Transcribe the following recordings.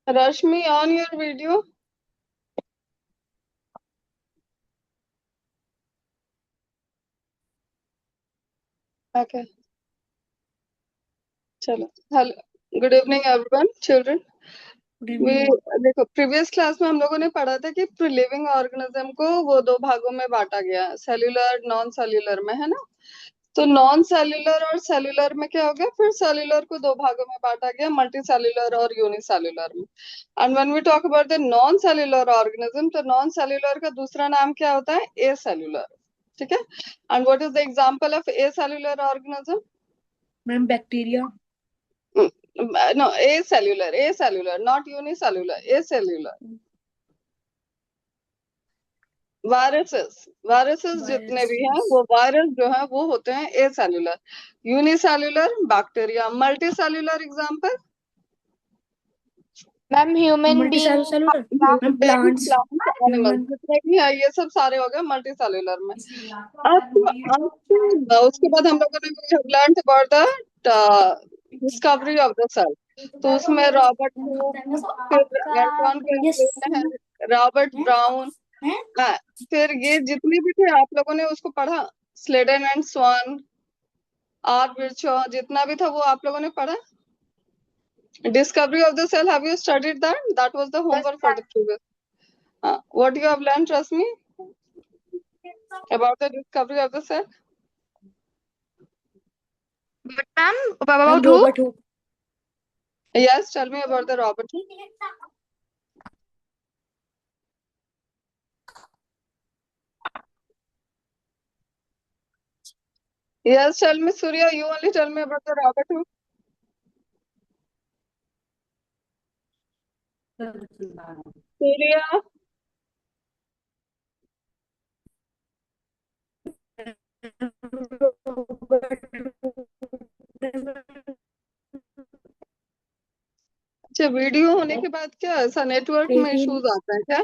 Rashmi, on your video. Okay, चलो. Hello, good evening everyone, children. Good We evening. देखो previous class में हम लोगों ने पढ़ा था कि लिविंग ऑर्गेनिज्म को वो दो भागों में बांटा गया है, सेल्यूलर नॉन सेल्यूलर में, है ना. तो नॉन सेल्यूलर और सेल्यूलर में क्या हो गया, फिर सेल्यूलर को दो भागों में बांटा गया, मल्टी सेल्यूलर और यूनिसेल्यूलर में. And when we talk about the non cellular organism, तो नॉन सेल्यूलर का दूसरा नाम क्या होता है, ए सेल्यूलर. ठीक है. And what is the example of A cellular organism? Ma'am bacteria. No, acellular, not unicellular, acellular. Viruses जितने भी हैं वायरसेस। वो वायरस जो है वो होते हैं acellular. Unicellular bacteria. Multi cellular example. Ma'am human multi being cellular. Ma'am plants. Plants animals human. जितने भी हैं ये सब सारे हो गए मल्टी सेल्युलर में. अब उसके बाद हम लोगों ने learn about the discovery of the cell. तो उसमें रॉबर्ट हुक, फिर एंटोन यस। कैल्विन है, रॉबर्ट ब्राउन. हाँ, फिर ये जितने भी थे आप लोगों ने उसको पढ़ा. Schleiden and Schwann, R Virchow, जितना भी था वो आप लोगों ने पढ़ा. Discovery of the cell, have you studied that? That was the homework for the previous. What you have learn, trust me, about the discovery of the cell? but ma'am ma'am about who? Robert Hooke. Yes, tell me about the Robert. Yes, tell me, Surya, you only tell me about the Robert who. Surya. अच्छा, video होने के बाद क्या ऐसा network में 18। Issues आता है क्या?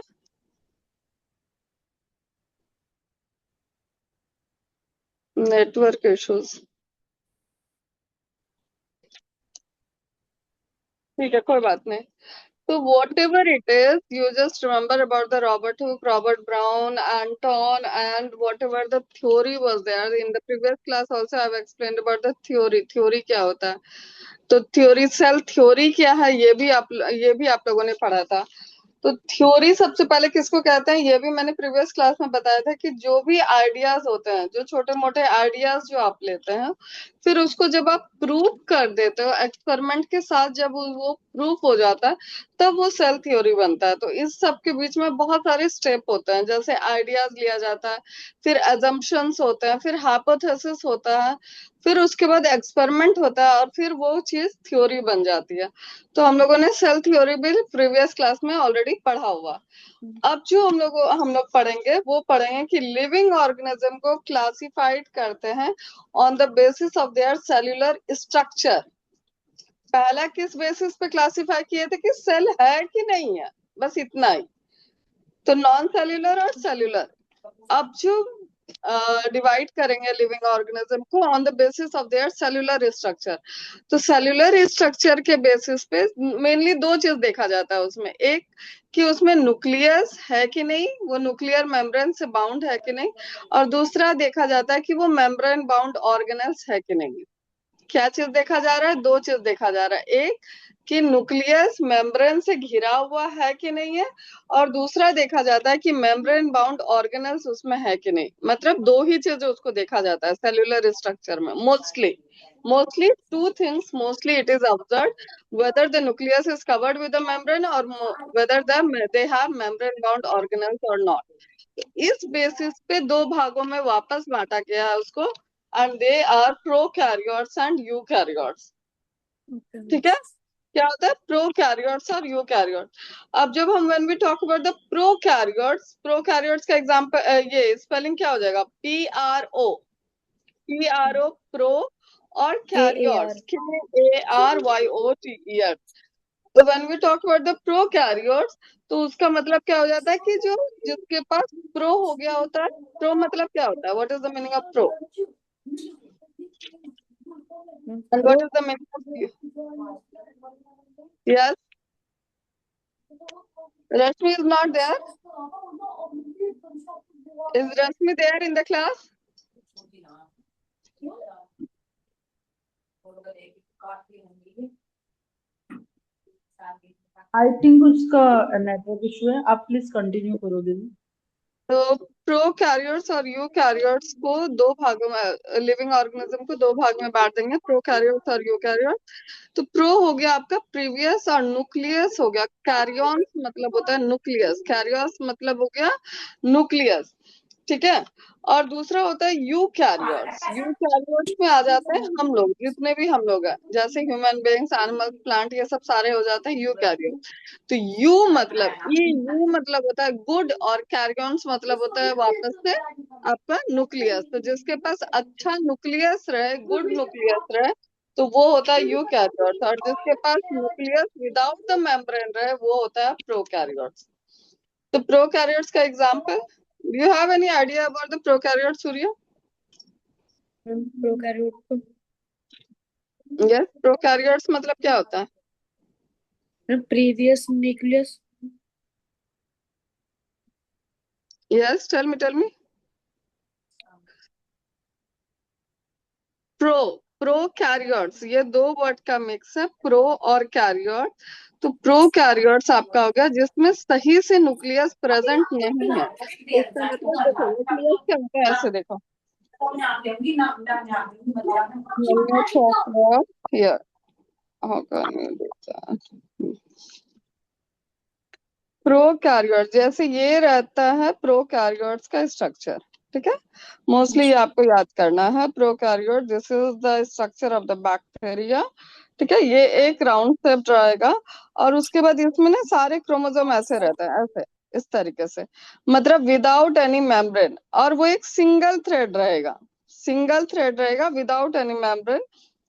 Network issues. ठीक है, कोई बात नहीं. So whatever it is, you just remember about the Robert Hooke, Robert Brown, Anton, and whatever the theory was there. In the previous class also I have explained about the theory. Theory क्या होता है? तो theory, cell theory क्या है ये भी आप लोगों ने पढ़ा था. तो थ्योरी सबसे पहले किसको कहते हैं ये भी मैंने प्रीवियस क्लास में बताया था कि जो भी आइडियाज होते हैं, जो छोटे मोटे आइडियाज जो आप लेते हैं, फिर उसको जब आप प्रूव कर देते हो एक्सपेरिमेंट के साथ, जब वो प्रूफ हो जाता है तब वो सेल थ्योरी बनता है. तो इस सब के बीच में बहुत सारे स्टेप होते हैं, जैसे आइडियाज लिया जाता है, फिर अजम्पशंस होते हैं, फिर हाइपोथेसिस होता है, फिर उसके बाद एक्सपेरिमेंट होता है और फिर वो चीज थ्योरी बन जाती है. तो हम लोगों ने सेल थ्योरी भी प्रीवियस क्लास में ऑलरेडी पढ़ा हुआ. अब जो हम लोग पढ़ेंगे वो पढ़ेंगे कि लिविंग ऑर्गेनिज्म को क्लासिफाइड करते हैं on the basis of their cellular structure. पहला किस बेसिस पे क्लासिफाई किए थे कि सेल है कि नहीं है, बस इतना ही. तो नॉन सेल्यूलर और सेल्यूलर. अब जो डिवाइड करेंगे लिविंग ऑर्गेनिज्म को on the basis of their cellular structure. तो सेल्यूलर स्ट्रक्चर के बेसिस पे मेनली दो चीज देखा जाता है उसमें. एक कि उसमें न्यूक्लियस है कि नहीं, वो न्यूक्लियर मेम्ब्रेन से बाउंड है कि नहीं. और दूसरा देखा जाता है कि वो मेम्ब्रेन बाउंड ऑर्गेनेल्स है कि नहीं. क्या चीज देखा जा रहा है, दो चीज देखा जा रहा है. एक कि न्यूक्लियस मेम्ब्रेन से घिरा हुआ है कि नहीं है, और दूसरा देखा जाता है कि मेम्ब्रेन बाउंड ऑर्गेनल्स उसमें है कि नहीं. मतलब दो ही चीजें उसको देखा जाता है सेल्यूलर स्ट्रक्चर में. Mostly two things, mostly it is observe whether the nucleus is covered with the membrane or whether they have membrane bound organelles or not. इस बेसिस पे दो भागों में वापस बांटा गया है उसको. And they are prokaryotes and eukaryotes. ठीक है. क्या होता है प्रोकैरियोट्स और यूकैरियोट. अब जब हम when we talk about the prokaryotes का एग्जांपल, ये स्पेलिंग क्या हो जाएगा, पी आर ओ प्रो. और AAR। Karyotes K-A-R-Y-O-T-E-R. तो when we talk about the prokaryotes, तो उसका मतलब क्या हो जाता है कि जो जिसके पास प्रो हो गया होता है. प्रो मतलब क्या होता है, what is the meaning of pro, and pro. What is the meaning of. Yes. Rashmi is not there. Is Rashmi there in the class? I think उसका नेटवर्क इशू है, आप प्लीज कंटिन्यू करो दीदी। तो प्रोकैरियोट्स और eukaryotes को दो भागों में, लिविंग ऑर्गेनिज्म को दो भाग में बांट देंगे, प्रोकैरियोट्स और यूकैरियोट्स। तो प्रो हो गया आपका प्रीवियस और न्यूक्लियस हो गया। कैरियॉन्स मतलब होता है न्यूक्लियस, कैरियस मतलब हो गया न्यूक्लियस, ठीक है। और दूसरा होता है यूकैरियोट्स। यूकैरियोट्स में आ जाते हैं हम लोग, जितने भी हम लोग हैं, जैसे ह्यूमन बीइंग्स, एनिमल, प्लांट, ये सब सारे हो जाते हैं यूकैरियोट। तो यू मतलब होता है गुड, और कैरियॉन्स मतलब होता है वापस से आपका न्यूक्लियस। तो जिसके पास अच्छा न्यूक्लियस रहे, गुड न्यूक्लियस रहे, तो वो होता है यूकैरियोट्स। और जिसके पास न्यूक्लियस विदाउट द मेम्ब्रेन रहे, वो होता है प्रोकैरियोट्स। तो प्रोकैरियोट्स का example, do you have any idea about the prokaryotes, Surya? Ma'am prokaryote Yes, prokaryotes मतलब क्या होता है? Ma'am previous nucleus. Yes, tell me. Prokaryotes, ये दो वर्ड का मिक्स है, प्रो और कैरियोट। तो प्रोकैरियोट्स आपका हो गया जिसमें सही से न्यूक्लियस प्रेजेंट नहीं है। तो इसका मतलब देखो, न्यूक्लियस क्या होता है, ऐसे देखो। Let me talk here. How can you do that? Prokaryote, जैसे ये रहता है प्रोकैरियोट्स का स्ट्रक्चर, ठीक है। मोस्टली ये आपको याद करना है। Prokaryote, this is the structure of the bacteria, ठीक है। ये एक राउंड शेप रहेगा, और उसके बाद इसमें ना सारे क्रोमोसोम ऐसे रहते हैं, ऐसे इस तरीके से, मतलब विदाउट एनी मेम्ब्रेन। और वो एक सिंगल थ्रेड रहेगा, without any membrane.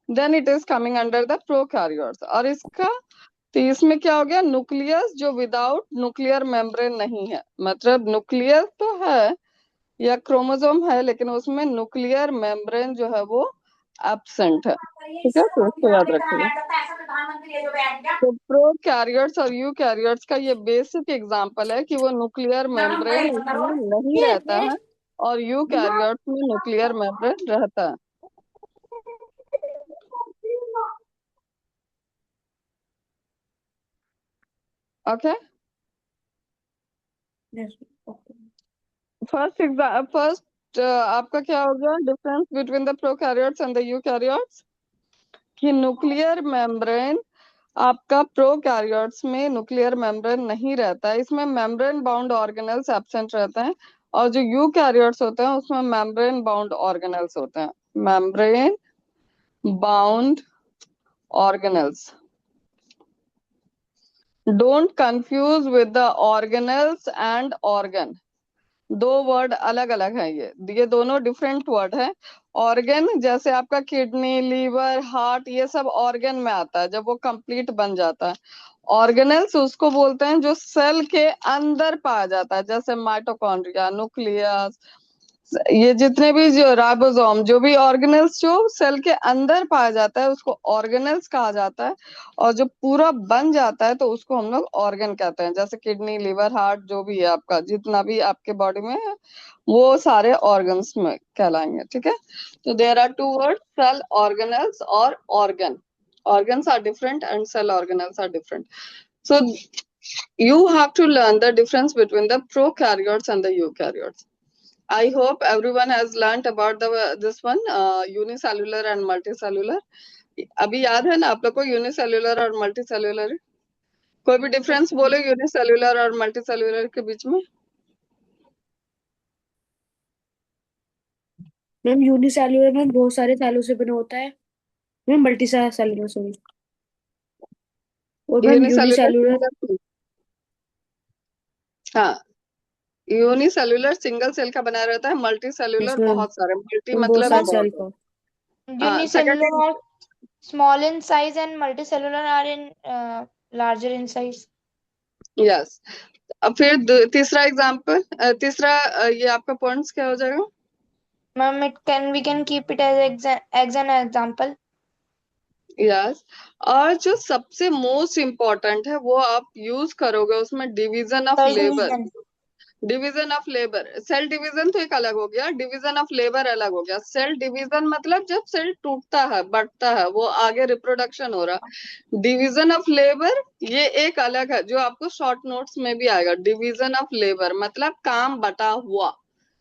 Then it is coming under the prokaryotes. और इसका, तो इसमें क्या हो गया, न्यूक्लियस जो विदाउट न्यूक्लियर मेम्ब्रेन नहीं है, मतलब न्यूक्लियस तो है या क्रोमोसोम है, लेकिन उसमें न्यूक्लियर मेम्ब्रेन जो है वो एब्सेंट है, ठीक है। तो इसको याद रखिएगा। तो प्रोकैरियोट्स और यूकैरियोट्स का ये बेसिक एग्जांपल है कि वो न्यूक्लियर मेम्ब्रेन उसमें नहीं रहता है, और यूकैरियोट्स में न्यूक्लियर मेम्ब्रेन रहता है। ओके, फर्स्ट आपका क्या हो गया difference between the prokaryotes and the eukaryotes, कि न्यूक्लियर मेम्ब्रेन आपका प्रोकैरियोट्स में न्यूक्लियर मेम्ब्रेन नहीं रहता है, इसमें मेम्ब्रेन बाउंड ऑर्गेनेल्स एब्सेंट रहते हैं। और जो यूकैरियोट्स होते हैं उसमें मेम्ब्रेन बाउंड ऑर्गेनेल्स होते हैं, membrane bound organelles. Don't confuse with the organelles and organ, दो वर्ड अलग अलग है, ये दोनों डिफरेंट वर्ड है। ऑर्गन जैसे आपका किडनी, लीवर, हार्ट, ये सब ऑर्गन में आता है जब वो कंप्लीट बन जाता है। ऑर्गेनेल्स उसको बोलते हैं जो सेल के अंदर पाया जाता है, जैसे माइटोकॉन्ड्रिया, न्यूक्लियस, ये जितने भी जो राइबोसोम, जो भी ऑर्गेनेल्स जो सेल के अंदर पाया जाता है उसको ऑर्गेनेल्स कहा जाता है। और जो पूरा बन जाता है तो उसको हम लोग ऑर्गन कहते हैं, जैसे किडनी, लीवर, हार्ट, जो भी है आपका, जितना भी आपके बॉडी में है वो सारे ऑर्गन्स में कहलाएंगे, ठीक है। तो there are two word, cell organelles और organ. Organs are different and cell organelles are different. So you have to learn the difference between the prokaryotes and the eukaryotes. I hope everyone has learnt about this one, unicellular and multicellular. अभी याद है ना आप लोग को unicellular और multicellular? कोई भी डिफरेंस बोलो यूनिसेल्युलर और मल्टीसेल्युलर के बीच में। मैम यूनिसेल्युलर में बहुत सारे सेलों से बना होता है, मैम मल्टी सेलुलर सॉरी। और मैम यूनिसेल्युलर यूनिसेल्युलर, हाँ, यूनिसेल्युलर सिंगल सेल का बना रहता है, मल्टी सेल्युलर मैम बहुत सारे, मल्टी बहुत मतलब है सारे सेल बहुत। का। हाँ, second, Unicellular are small in size and multicellular are in larger in size. Yes. अब फिर तीसरा एग्जांपल, तीसरा ये आपका पॉइंट्स क्या हो जाएगा? Ma'am, we can keep it as an example. Yes. और जो सबसे मोस्ट इम्पोर्टेंट है वो आप यूज करोगे उसमें, division of cell labour. Division. Division of labour, cell division तो एक अलग हो गया, डिवीजन ऑफ लेबर अलग हो गया। सेल डिवीजन मतलब जब सेल टूटता है, बढ़ता है, वो आगे रिप्रोडक्शन हो रहा। डिवीजन ऑफ लेबर ये एक अलग है, जो आपको शॉर्ट नोट्स में भी आएगा। डिवीजन ऑफ लेबर मतलब काम बटा हुआ।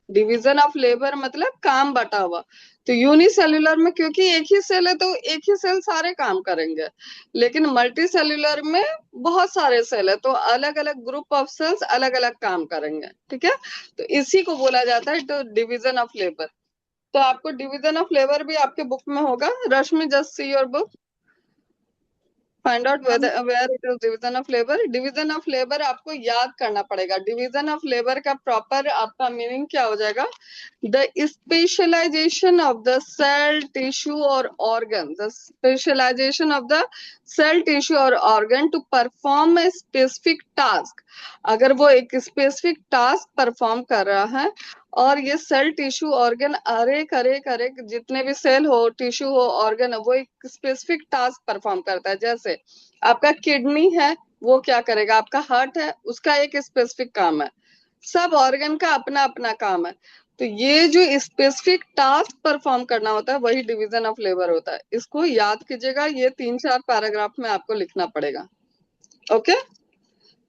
डिवीजन ऑफ लेबर मतलब काम बटा हुआ। तो यूनिसेल्युलर में क्योंकि एक ही सेल है तो एक ही सेल सारे काम करेंगे, लेकिन मल्टी सेल्युलर में बहुत सारे सेल है तो अलग अलग ग्रुप ऑफ सेल्स अलग अलग काम करेंगे। ठीक है, तो इसी को बोला जाता है तो डिवीजन ऑफ लेबर। तो आपको डिवीजन ऑफ लेबर भी आपके बुक में होगा। Rashmi, just see your book, find out where it is division of labour. Division of labour आपको याद करना पड़ेगा। डिवीजन ऑफ लेबर का प्रॉपर आपका मीनिंग क्या हो जाएगा? The specialization of the cell, tissue or organ, the specialization of the cell, tissue or organ to perform a specific task। अगर वो एक स्पेसिफिक टास्क परफॉर्म कर रहा है और ये सेल, टिश्यू, ऑर्गन, अरे करे करे जितने भी सेल हो, टिश्यू हो, ऑर्गन हो, वो एक स्पेसिफिक टास्क परफॉर्म करता है। जैसे आपका किडनी है, वो क्या करेगा? आपका हार्ट है, उसका एक स्पेसिफिक काम है। सब ऑर्गन का अपना अपना काम है। तो ये जो स्पेसिफिक टास्क परफॉर्म करना होता है वही डिवीजन ऑफ लेबर होता है। इसको याद कीजिएगा, ये 3-4 पैराग्राफ में आपको लिखना पड़ेगा। ओके,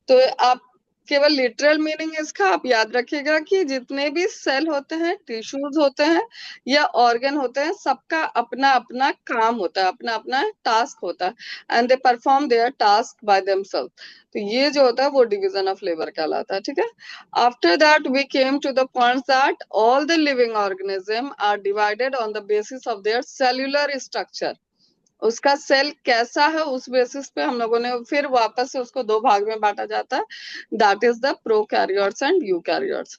तो आप केवल लिटरल मीनिंग इसका आप याद रखिएगा कि जितने भी सेल होते हैं, टिश्यूज होते हैं या ऑर्गन होते हैं, सबका अपना अपना काम होता है, अपना अपना टास्क होता है and they perform their task by themself. तो ये जो होता है वो डिवीजन ऑफ लेबर कहलाता है। ठीक है, after that we came to the point that all the living organism are divided on the basis of their cellular structure. उसका सेल कैसा है उस बेसिस पे हम लोगों ने फिर वापस से उसको दो भाग में बांटा जाता है, that is the prokaryotes and eukaryotes.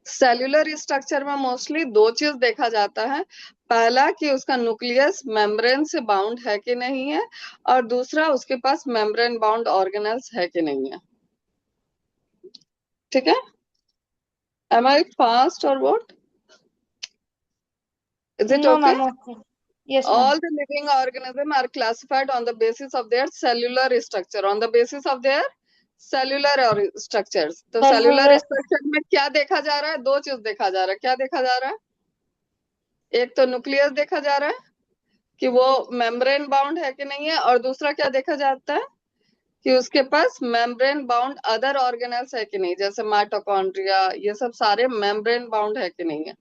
Cellular structure में मोस्टली दो चीज देखा जाता है। पहला कि उसका न्यूक्लियस मेम्ब्रेन से बाउंड है कि नहीं है, और दूसरा उसके पास मेम्ब्रेन बाउंड ऑर्गेनेल्स है कि नहीं है। ठीक है, एम आई फास्ट और what? Is it No, okay? ma'am. Okay. Yes, ma'am. All the living organisms are classified on the basis of their cellular structure, on the basis of their cellular और structures। तो cellular Cellular. structure में क्या देखा जा रहा है? दो चीज देखा जा रहा है। क्या देखा जा रहा है? एक तो न्यूक्लियस देखा जा रहा है कि वो मेम्ब्रेन बाउंड है कि नहीं है, और दूसरा क्या देखा जाता है कि उसके पास मेम्ब्रेन बाउंड अदर ऑर्गेनेल्स है कि नहीं, जैसे माइटोकॉन्ड्रिया, ये सब सारे मेम्ब्रेन बाउंड है कि नहीं है।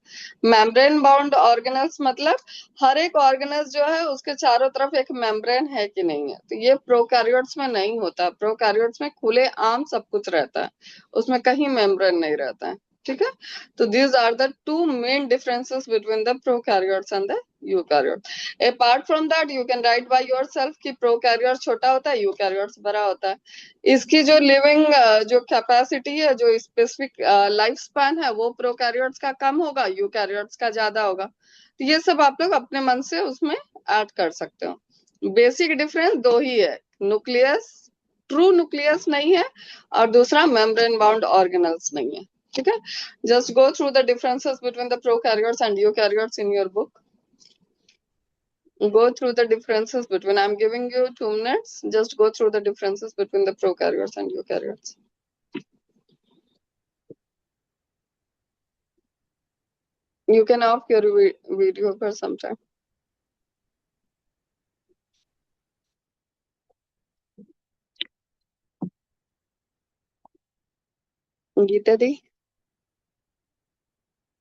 मेम्ब्रेन बाउंड ऑर्गेनेल्स मतलब हर एक ऑर्गेनेल्स जो है उसके चारों तरफ एक मेम्ब्रेन है कि नहीं है। तो ये प्रोकैरियोट्स में नहीं होता। प्रोकैरियोट्स में खुले आम सब कुछ रहता है, उसमें कहीं मेम्ब्रेन नहीं रहता है। ठीक है, तो these are the two main differences between the prokaryotes and the eukaryotes। Apart from that you can write by yourself कि प्रोकैरियोट छोटा होता है, यूकैरियोट्स बड़ा होता है। इसकी जो लिविंग जो कैपेसिटी है, जो स्पेसिफिक लाइफ स्पैन है, वो प्रोकैरियोट्स का कम होगा, यूकैरियोट्स का ज्यादा होगा। तो ये सब आप लोग अपने मन से उसमें ऐड कर सकते हो। बेसिक डिफरेंस दो ही है, न्यूक्लियस, ट्रू न्यूक्लियस नहीं है, और दूसरा मेम्ब्रेन बाउंड ऑर्गेनल्स नहीं है। ठीक है, just go through the differences between the prokaryotes and eukaryotes in your book. Go through the differences between, I'm giving you 2 minutes, just go through the differences between the prokaryotes and eukaryotes। You can off your video for some time। Geeta दी,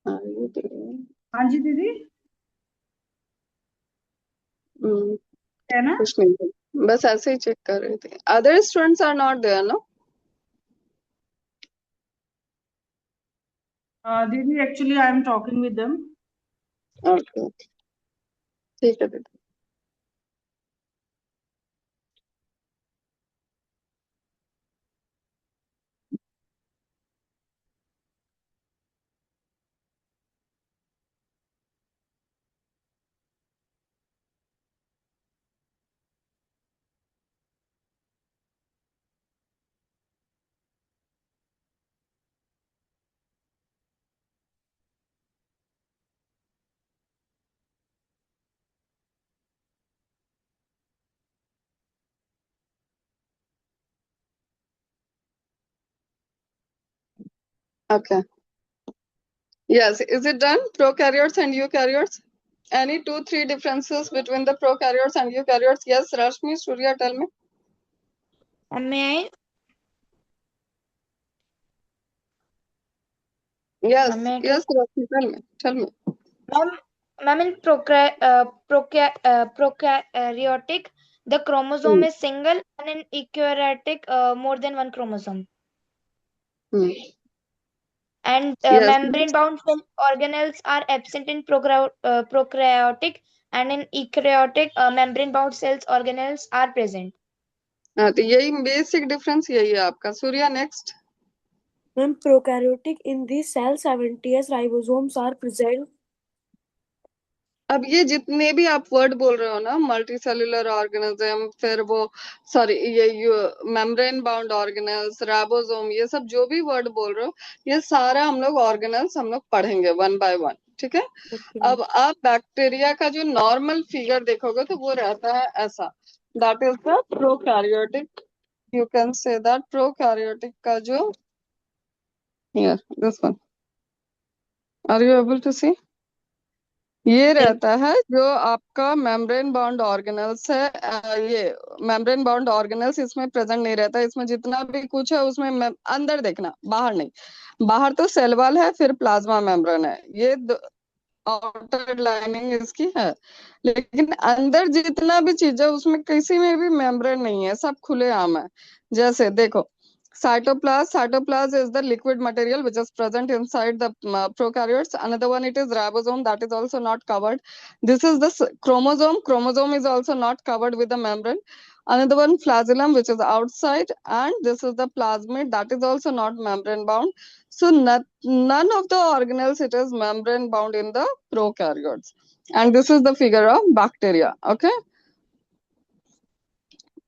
हाँ ये हाँ जी दीदी, है ना? कुछ नहीं, बस ऐसे ही चेक कर रहे थे। Other students are not there no? दीदी actually I am talking with them. Okay, ठीक है दीदी। Okay. Yes. Is it done? Prokaryotes and eukaryotes. Any 2-3 differences between the prokaryotes and eukaryotes? Yes, Rashmi, Surya, tell me. May Yes, I? yes, Rashmi, tell me. Ma'am, in prokaryotic, the chromosome is single, and in eukaryotic, more than one chromosome. Hmm. And Yes. membrane-bound cell organelles are absent in prokaryotic, and in eukaryotic, membrane-bound cells organelles are present. हाँ, तो यही basic difference यही है आपका. Surya, next. Ma'am, prokaryotic in the cell 70s ribosomes are present. अब ये जितने भी आप वर्ड बोल रहे हो ना, मल्टी सेलुलर ऑर्गेनिज्म, फिर वो सॉरी ये मेम्ब्रेन बाउंड ऑर्गेनल्स, राइबोसोम, ये सब जो भी वर्ड बोल रहे हो, ये सारा हम लोग ऑर्गेनल्स हम लोग पढ़ेंगे वन बाय वन. ठीक है. Okay. अब आप बैक्टीरिया का जो नॉर्मल फिगर देखोगे तो वो रहता है ऐसा. That is the prokaryotic. You can say that prokaryotic का जो here this one, are you able to see? ये रहता है जो आपका मेम्ब्रेन बाउंड ऑर्गेनल्स है. ये मेम्ब्रेन बाउंड ऑर्गेनल्स इसमें प्रेजेंट नहीं रहता. इसमें जितना भी कुछ है उसमें अंदर देखना, बाहर नहीं. बाहर तो सेल वॉल है, फिर प्लाज्मा मेम्ब्रेन है, ये आउटर लाइनिंग इसकी है. लेकिन अंदर जितना भी चीज है उसमें किसी में भी मेम्ब्रेन नहीं है, सब खुले आम है. जैसे देखो, cytoplasm is the liquid material which is present inside the prokaryotes. Another one, it is ribosome, that is also not covered. This is the chromosome is also not covered with the membrane. Another one, flagellum, which is outside, and this is the plasmid, that is also not membrane bound. So none of the organelles it is membrane bound in the prokaryotes. And this is the figure of bacteria. Okay.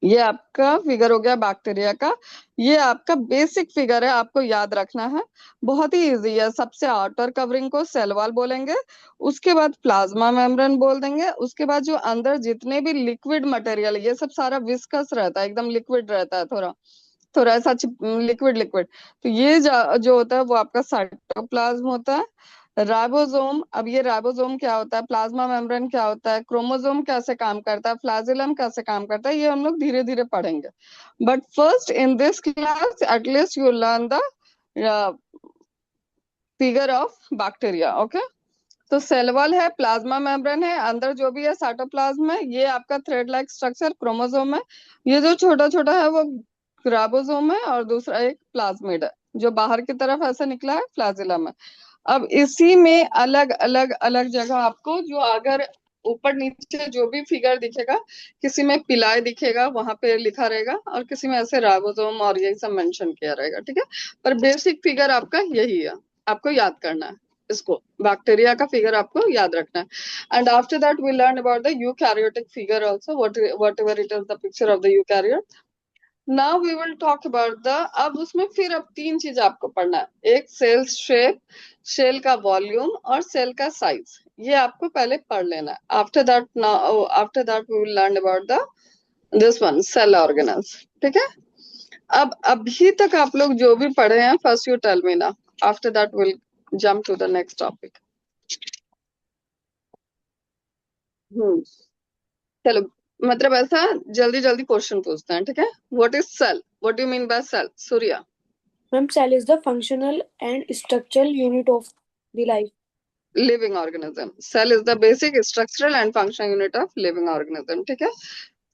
ये आपका figure हो गया bacteria का. ये आपका basic figure है, आपको याद रखना है. बहुत ही इजी है. सबसे आउटर कवरिंग को सेल वॉल बोलेंगे, उसके बाद प्लाज्मा मेम्ब्रेन बोल देंगे, उसके बाद जो अंदर जितने भी लिक्विड मटेरियल, ये सब सारा विस्कस रहता है, एकदम लिक्विड रहता है, थोड़ा थोड़ा ऐसा लिक्विड लिक्विड. तो ये जो होता है वो आपका साइटोप्लाज्म होता है. राइबोसोम, अब ये राइबोसोम क्या होता है, प्लाज्मा मेम्ब्रेन क्या होता है, क्रोमोसोम कैसे काम करता है, फ्लैजिलम कैसे काम करता है, ये हम लोग धीरे धीरे पढ़ेंगे. But first in this class at least you learn the figure of bacteria. Okay. तो सेल वॉल है, प्लाज्मा मेम्ब्रेन है, अंदर जो भी है साइटोप्लाज्म है, ये आपका थ्रेड लाइक स्ट्रक्चर क्रोमोसोम है. ये जो छोटा छोटा है वो राइबोसोम है, और दूसरा एक प्लाज्मिड है जो बाहर की तरफ ऐसे निकला है, फ्लैजिलम है. अब इसी में अलग अलग अलग जगह आपको जो अगर ऊपर नीचे जो भी फिगर दिखेगा, किसी में पिलाय दिखेगा वहां पे लिखा रहेगा, और किसी में ऐसे राइबोसोम और यही सब मेंशन किया रहेगा. ठीक है. पर बेसिक फिगर आपका यही है, आपको याद करना है इसको. बैक्टीरिया का फिगर आपको याद रखना है. And after that we learn about the eukaryotic figure also, whatever it is the picture of the eukaryote. Now we will talk about the, अब उसमें फिर अब 3 चीज आपको पढ़ना है. एक सेल शेप, सेल का वॉल्यूम, और सेल का साइज. ये आपको पहले पढ़ लेना है. After that we will learn about the this one, cell organelles. ठीक है. अब अभी तक आप लोग जो भी पढ़े हैं, फर्स्ट यू टेल मी ना, after that will jump to the next topic. चलो, मतलब ऐसा जल्दी जल्दी क्वेश्चन पूछते हैं. ठीक है. What is cell? What do you mean by cell, Surya? Ma'am, cell is the functional and structural unit of the life. Living organism. Cell is the basic structural and functional unit of living organism. ठीक है.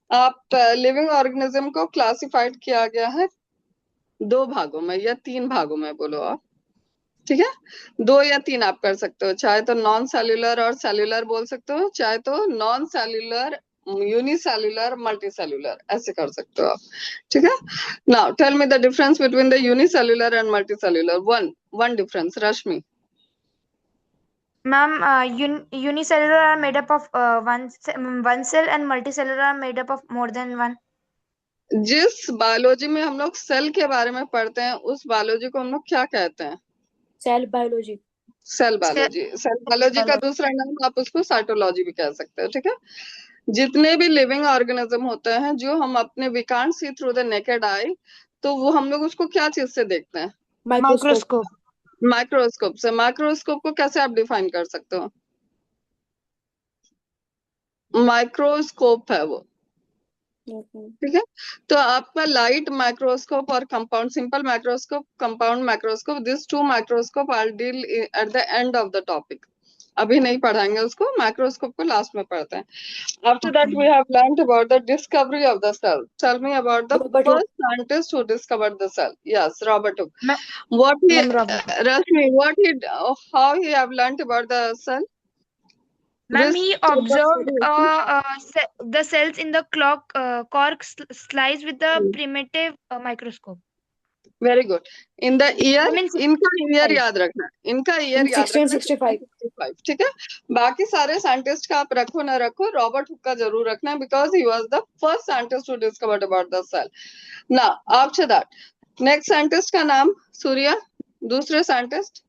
आप living organism को classified किया गया है 2 भागों में या 3 भागों में, बोलो आप. ठीक है. 2 या 3 आप कर सकते हो. चाहे तो नॉन सेल्यूलर और सेल्यूलर बोल सकते हो, चाहे तो नॉन सेल्यूलर, यूनिसेल्यूलर, मल्टीसेल्यूलर, ऐसे कर सकते हो आप. ठीक है. Now tell me the difference between the unicellular and multicellular. One difference, Rashmi. Ma'am, unicellular are made up of one cell, and multicellular are made up of more than one. जिस biology में हम लोग सेल के बारे में पढ़ते हैं, उस बायोलॉजी को हम लोग क्या कहते हैं? Cell biology. Cell biology. Cell biology का दूसरा नाम आप उसको साइटोलॉजी भी कह सकते हो. ठीक है. जितने भी लिविंग ऑर्गेनिज्म होते हैं जो हम अपने we can't see through the naked eye, तो वो हम लोग उसको क्या चीज से देखते हैं? Microscope. माइक्रोस्कोप से। माइक्रोस्कोप को कैसे आप डिफाइन कर सकते हो? माइक्रोस्कोप है वो, ठीक है। तो आपका लाइट माइक्रोस्कोप और compound simple microscope, compound microscope, this two microscope I deal at the end of the topic. अभी नहीं पढ़ाएंगे उसको, माइक्रोस्कोप को लास्ट में पढ़ते हैं। After that we have learned about the discovery of the cell. Tell me about the Robert Hooke. First scientist who discovered the cell. Yes, Robert Hooke. Ma- What he, Ma'am, Robert Hooke. Rashmi, how he have learned about the cell? Ma'am, Which he paper observed study is this? the cells in the cork slice with the primitive microscope. Very good. In the year, I mean, इनका year 65. याद रखना, इनका year In याद रखना 1665. 1665, ठीक है। बाकी सारे साइंटिस्ट का आप रखो ना रखो, रॉबर्ट हुक का जरूर रखना, because he was the first scientist who discovered about the cell. Now after that next scientist का नाम सूर्या, दूसरे scientist.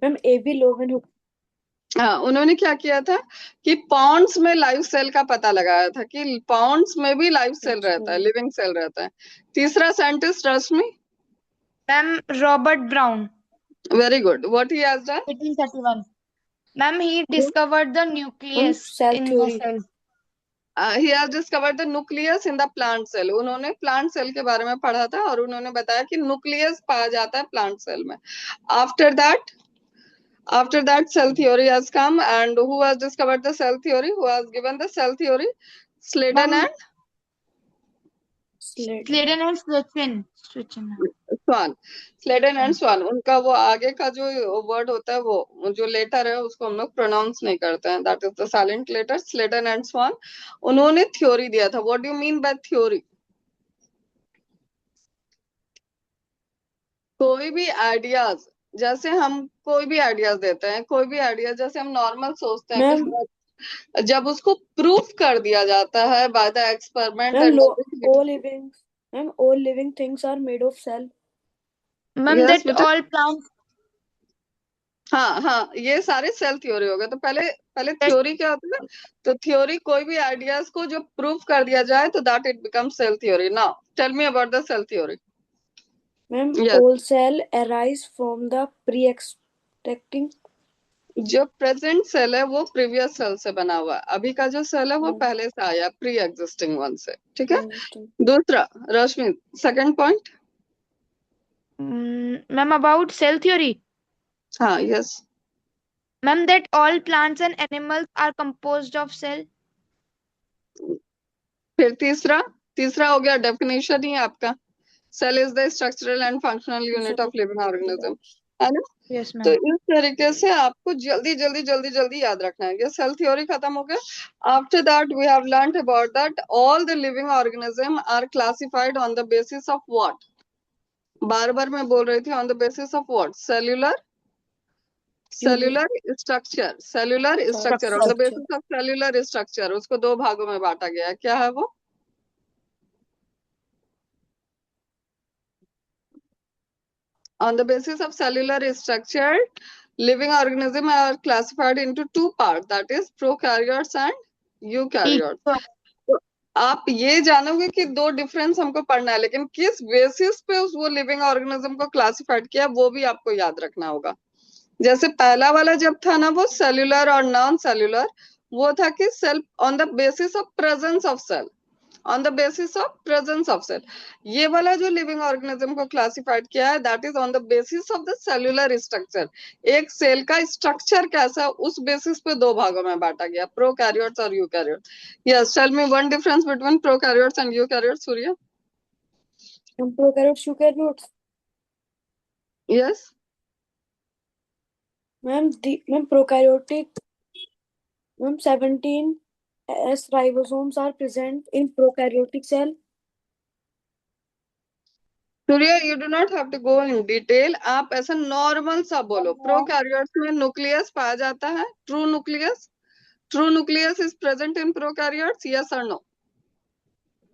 Ma'am, A.B. Lowen Hooke. हाँ, उन्होंने क्या किया था कि पॉन्ड्स में लाइव सेल का पता लगाया था कि पॉन्ड्स में भी लाइव सेल रहता है, लिविंग सेल रहता है। तीसरा scientist Rashmi. Ma'am, Robert Brown, very good. What he has done? 1831. Ma'am, he discovered the nucleus cell in the theory. cell. He has discovered the nucleus in the plant cell. उन्होंने plant cell के बारे में पढ़ा था और उन्होंने बताया कि न्यूक्लियस पाया जाता है प्लांट सेल में। After that, cell theory has come, and who has discovered the cell theory? Who has given the cell theory? Sladen Ma'am, and Sladen and Swetchen. Schwann. Schleiden and Schwann, उनका वो आगे का जो word होता है, वो जो लेटर है उसको हम लोग प्रोनाउंस नहीं करते हैं, that is the silent letter. Schleiden and Schwann, उन्होंने थ्योरी दिया था। What do you mean by theory? कोई भी आइडियाज, जैसे हम कोई भी आइडियाज देते हैं, कोई भी आइडिया जैसे हम नॉर्मल सोचते हैं मैम, कि जब उसको प्रूफ कर दिया जाता है by the experiment Ma'am, and all living things are made of cell. Ma'am, Yes, that बेटा। all plants. हाँ हाँ, ये सारे सेल थ्योरी हो गए। तो पहले थ्योरी क्या होता है? तो थ्योरी कोई भी आइडियाज को जो प्रूफ कर दिया जाए तो that it become cell theory. Now tell me about the cell theory. Ma'am, Yes. all cell arise from the pre-existing. जो प्रेजेंट सेल है वो प्रीवियस सेल से बना हुआ है, अभी का जो सेल है वो पहले से आया, प्री एग्जिस्टिंग वन से, ठीक है। दूसरा Rashmi, second point. Ma'am, about cell theory. हाँ, yes. Ma'am, that all plants and animals are composed of cell. फिर तीसरा हो गया डेफिनेशन ही आपका, cell is the structural and functional unit of living organism, है ना। Yes, तो ma'am. इस तरीके से आपको जल्दी याद रखना है। ये सेल थ्योरी खत्म हो गया। After that we have learned about that all the living organism are classified on the basis of what. बार मैं बोल रही थी, on the basis of what? Cellular structure, on the basis of cellular structure. उसको दो भागों में बांटा गया है, क्या है वो? On the basis of cellular structure, living organisms are classified into two parts, that is prokaryotes and eukaryotes. तो आप ये जानोगे कि दो डिफरेंस हमको पढ़ना है, लेकिन किस बेसिस पे उस वो लिविंग ऑर्गेनिज्म को क्लासिफाइड किया वो भी आपको याद रखना होगा। जैसे पहला वाला जब था ना, वो सेल्यूलर और नॉन सेल्यूलर, वो था कि cell on the basis of presence of cell, on the basis of presence of cell. ये वाला जो लिविंग ऑर्गेनिज्म को क्लासिफाइड किया है, that is on the basis of the cellular structure. एक सेल का स्ट्रक्चर कैसा, उस बेसिस पे दो भागों में बांटा गया, प्रोकैरियोट्स और eukaryotes. Yes, tell me one difference between prokaryotes and eukaryotes, Surya. Prokaryotes, eukaryotes. Yes. Ma'am, prokaryotic. Ma'am, 17 S ribosomes are present in prokaryotic cell. Surya, you do not have to go in detail, आप ऐसा normal सा बोलो। Prokaryotes में nucleus पाया जाता है, true nucleus is present in prokaryotes, yes और no?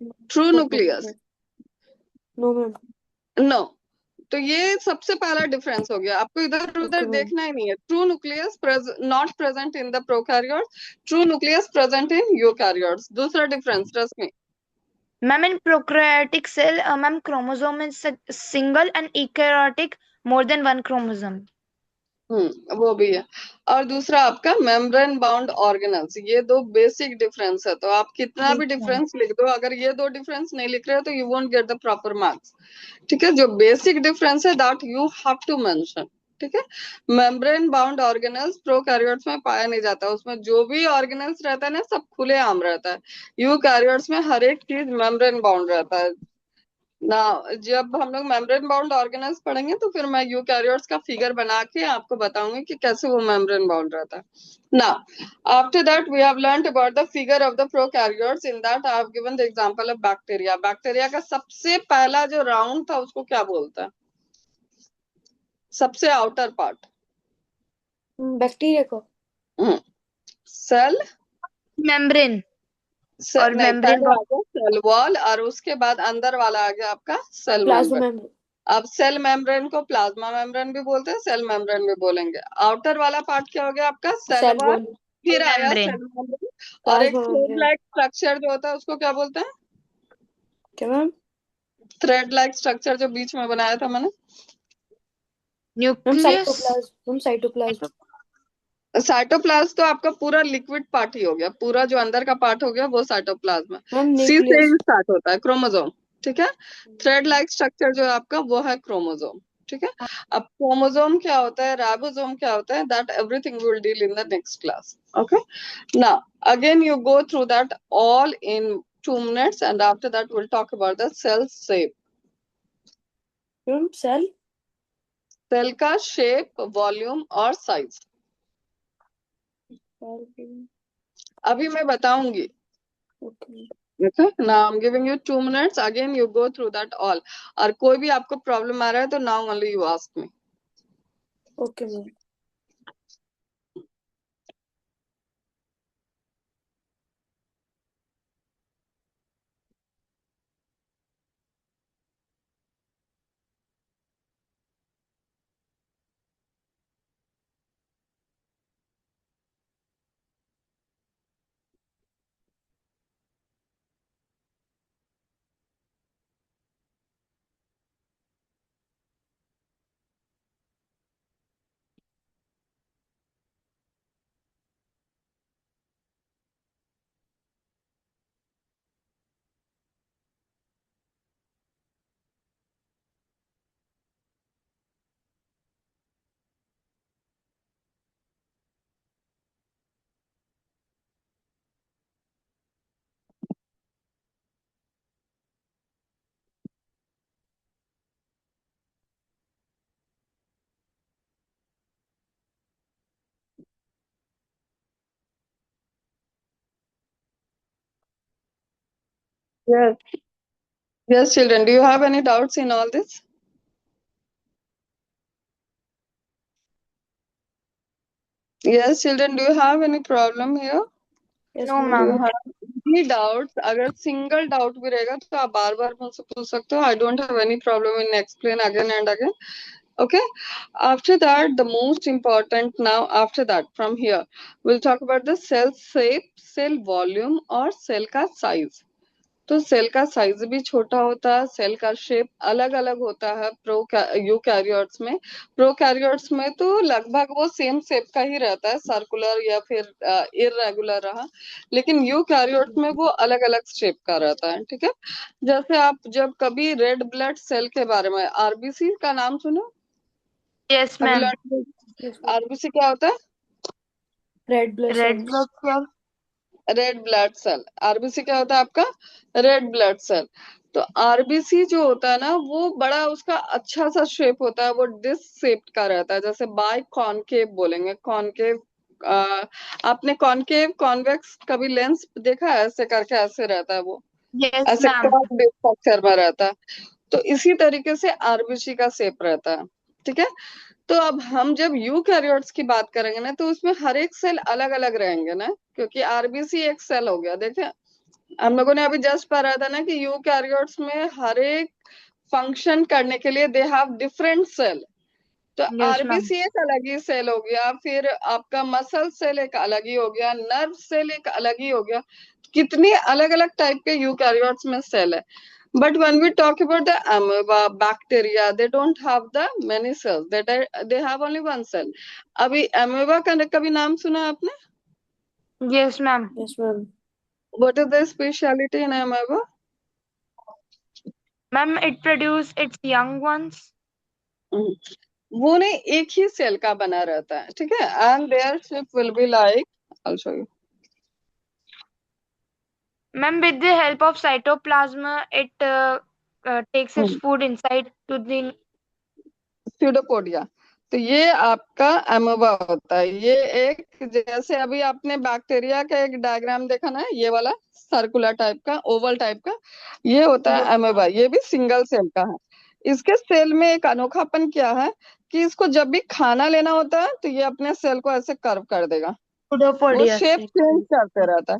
True nucleus, No, ma'am. No. तो ये सबसे पहला डिफरेंस हो गया, आपको इधर उधर देखना ही नहीं है। True nucleus not present in the prokaryotes, true nucleus present in eukaryotes. दूसरा difference Rashmi. Ma'am, in prokaryotic cell, ma'am, chromosome is single and eukaryotic more than one chromosome. वो भी है। और दूसरा आपका मेम्ब्रेन बाउंड ऑर्गेनल्स, ये दो बेसिक डिफरेंस है। तो आप कितना भी डिफरेंस लिख दो, अगर ये दो डिफरेंस नहीं लिख रहे हो तो you won't get the proper marks. ठीक है, जो बेसिक डिफरेंस है that you have to mention. ठीक है, मेम्ब्रेन बाउंड ऑर्गेनल्स प्रोकैरियोट्स में पाया नहीं जाता, उसमें जो भी ऑर्गेनल्स रहता है ना सब खुले आम रहता है। यूकैरियोट्स में हर एक चीज मेम्ब्रेन बाउंड रहता है ना। जब हम लोग मेम्ब्रेन बाउंड ऑर्गेनल्स पढ़ेंगे तो फिर मैं यूकैरियोट्स का फिगर बना के आपको बताऊंगी कि कैसे वो मेम्ब्रेन बाउंड रहता है ना। After that we have learned about the figure of the prokaryotes. In that I have given the example of bacteria. Bacteria का सबसे पहला जो राउंड था उसको क्या बोलता है, सबसे आउटर पार्ट? बैक्टीरिया को सेल। मेम्ब्रेन और नहीं, मेम्ब्रेन पहले आ गया सेल वॉल और उसके बाद अंदर वाला आ गया आपका सेल प्लाज्मा मेम्ब्रेन। मेम्ब्रेन। अब सेल मेम्ब्रेन को प्लाज्मा मेम्ब्रेन भी बोलते हैं, सेल मेम्ब्रेन भी बोलेंगे। आउटर वाला पार्ट क्या हो गया आपका, सेल सेल वॉल। वॉल। फिर आया मेम्ब्रेन सेल मेम्ब्रेन। और एक plasma thread membrane. Like structure जो होता है उसको क्या बोलते हैं? क्या मैम? थ्रेड लाइक स्ट्रक्चर जो बीच में बनाया था मैंने। Ma'am nucleus cytoplasm. Ma'am cytoplasm. Cytoplasm तो आपका पूरा लिक्विड पार्ट ही हो गया, पूरा जो अंदर का पार्ट हो गया वो साइटोप्लाज्म है। मैम सी से न्यूक्लियस। ही स्टार्ट होता है, क्रोमोसोम। ठीक है, थ्रेड लाइक स्ट्रक्चर जो है आपका वो है क्रोमोसोम। ठीक है, अब क्रोमोसोम क्या होता है, राइबोसोम क्या होता है, that everything will deal in the next class. Okay, now again you go through that all in 2 minutes and after that we'll talk about the cell shape। Ma'am cell. Cell का shape, volume और size अभी मैं बताऊंगी। Okay. Okay, now I'm giving you 2 minutes. Again, you go through that all. और कोई भी आपको problem आ रहा है तो now only you ask me. Okay ma'am. Yes. Yes, children. Do you have any doubts in all this? Yes, children. Do you have any problem here? Yes no Do ma'am. you ma'am have any doubts? अगर single doubt भी रहेगा तो आप बार बार मुझसे पूछ सकते हो। I don't have any problem in explain again and again. Okay. After that, the most important now, after that, from here, we'll talk about the cell shape, cell volume और cell का size। तो cell का size भी छोटा होता है, cell का shape अलग अलग होता है यूकैरियोट्स में। प्रोकैरियोट्स में तो लगभग वो सेम शेप का ही रहता है, सर्कुलर या फिर इररेगुलर रहा, लेकिन यूकैरियोट्स में वो अलग अलग शेप का रहता है। ठीक है, जैसे आप जब कभी रेड ब्लड सेल के बारे में, आरबीसी का नाम सुना? यस अभी मैम यस मैम। आरबीसी क्या होता है? Red blood red cells. Blood cell red blood cell. RBC क्या होता है आपका? Red blood cell. तो आरबीसी जो होता है ना वो बड़ा उसका अच्छा सा शेप होता है, वो डिस्क शेप्ड का रहता है, जैसे बाय कॉनकेव बोलेंगे। कॉनकेव, आपने कॉनकेव कॉन्वेक्स कभी लेंस देखा है? ऐसे करके ऐसे रहता है वो, यस ऐसे मैम स्ट्रक्चर में रहता है। तो इसी तरीके से आरबीसी का शेप रहता है। ठीक है, तो अब हम जब यूकैरियोट्स की बात करेंगे ना तो उसमें हर एक सेल अलग अलग रहेंगे ना, क्योंकि आरबीसी एक सेल हो गया। देखें, हम लोगों ने अभी जस्ट पढ़ा था ना कि यूकैरियोट्स में हर एक फंक्शन करने के लिए दे हैव डिफरेंट सेल। तो यस मैम आरबीसी एक अलग ही सेल हो गया, फिर आपका मसल सेल एक अलग ही हो गया, नर्व सेल एक अलग ही हो गया। कितनी अलग अलग टाइप के यूकैरियोट्स में सेल है। But when we talk about the amoeba, bacteria, they don't have the many cells. They have only one cell. अभी amoeba का कभी नाम सुना है आपने? Yes, ma'am. Yes, ma'am. What is the speciality in amoeba? Ma'am, it produce its young ones. वो नहीं, एक ही सेल का बना रहता है, ठीक है? And their shape will be like, I'll show you. Ma'am, with the help of cytoplasm, it takes its food inside to the pseudopodia. तो ये आपका एमोबा होता है। ये एक, जैसे अभी आपने बैक्टीरिया का एक डायग्राम देखा ना, ये वाला सर्कुलर टाइप का, ओवल टाइप का, ये होता है एमोबा। ये भी सिंगल सेल का है। इसके सेल में एक अनोखापन क्या है कि इसको जब भी खाना लेना होता है तो ये अपने सेल को ऐसे कर्व कर देगा, वो pseudopodia. शेप चेंज करते रहता है,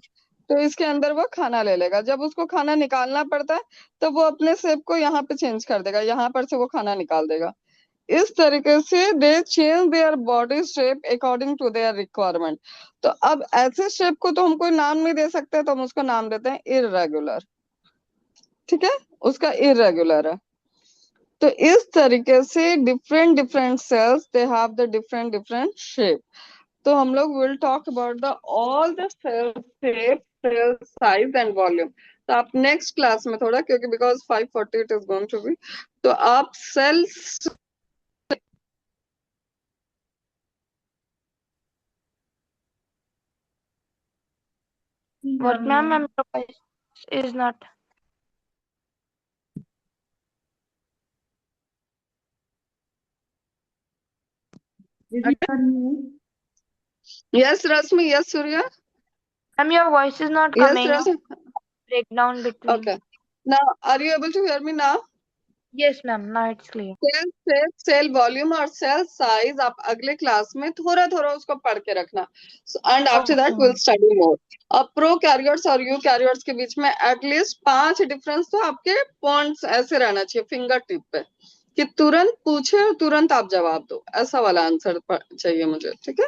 तो इसके अंदर वो खाना ले लेगा। जब उसको खाना निकालना पड़ता है तो वो अपने शेप को यहाँ पे चेंज कर देगा, यहाँ पर से वो खाना निकाल देगा। इस तरीके से they change their body shape according to their requirement. तो अब ऐसे शेप को तो हम कोई नाम नहीं दे सकते, तो हम उसको नाम देते हैं इररेगुलर, ठीक है? उसका इररेगुलर है। तो इस तरीके से different different cells they have the different different shape. तो हम लोग will talk about the all the cell shape, cell size and volume. तो आप नेक्स्ट क्लास में थोड़ा, क्योंकि because 5:40 it is going to be, तो आप cells What, ma'am? Ma'am, your voice is not. Did you hear me? Yes, Rasmi. Yes, Surya. Ma'am, your voice is not Yes, coming. Rasmi. Breakdown between. Okay. Now, are you able to hear me now? Yes, ma'am. Now it's clear. Cell shape, cell volume और cell size आप अगले class में थोड़ा थोड़ा उसको पढ़ के रखना। And after that will study more. अब प्रोकैरियोट्स और यूकैरियोट्स के बीच में एटलीस्ट 5 डिफरेंस तो आपके पॉइंट्स ऐसे रहना चाहिए फिंगर टिप पे, कि तुरंत पूछे और तुरंत आप जवाब दो, ऐसा वाला आंसर चाहिए मुझे, ठीक है?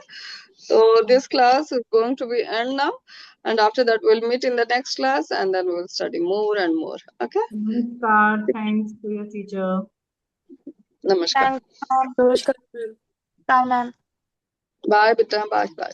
So this class is going to be end now, and after that we'll meet in the next class, and then we'll study more and more. Okay? Namaskar. Thanks to your teacher. Namaskar. Thanks, ma'am. Namaskar, ma'am. Bye, ma'am. Bye, beta. Bye. Bye.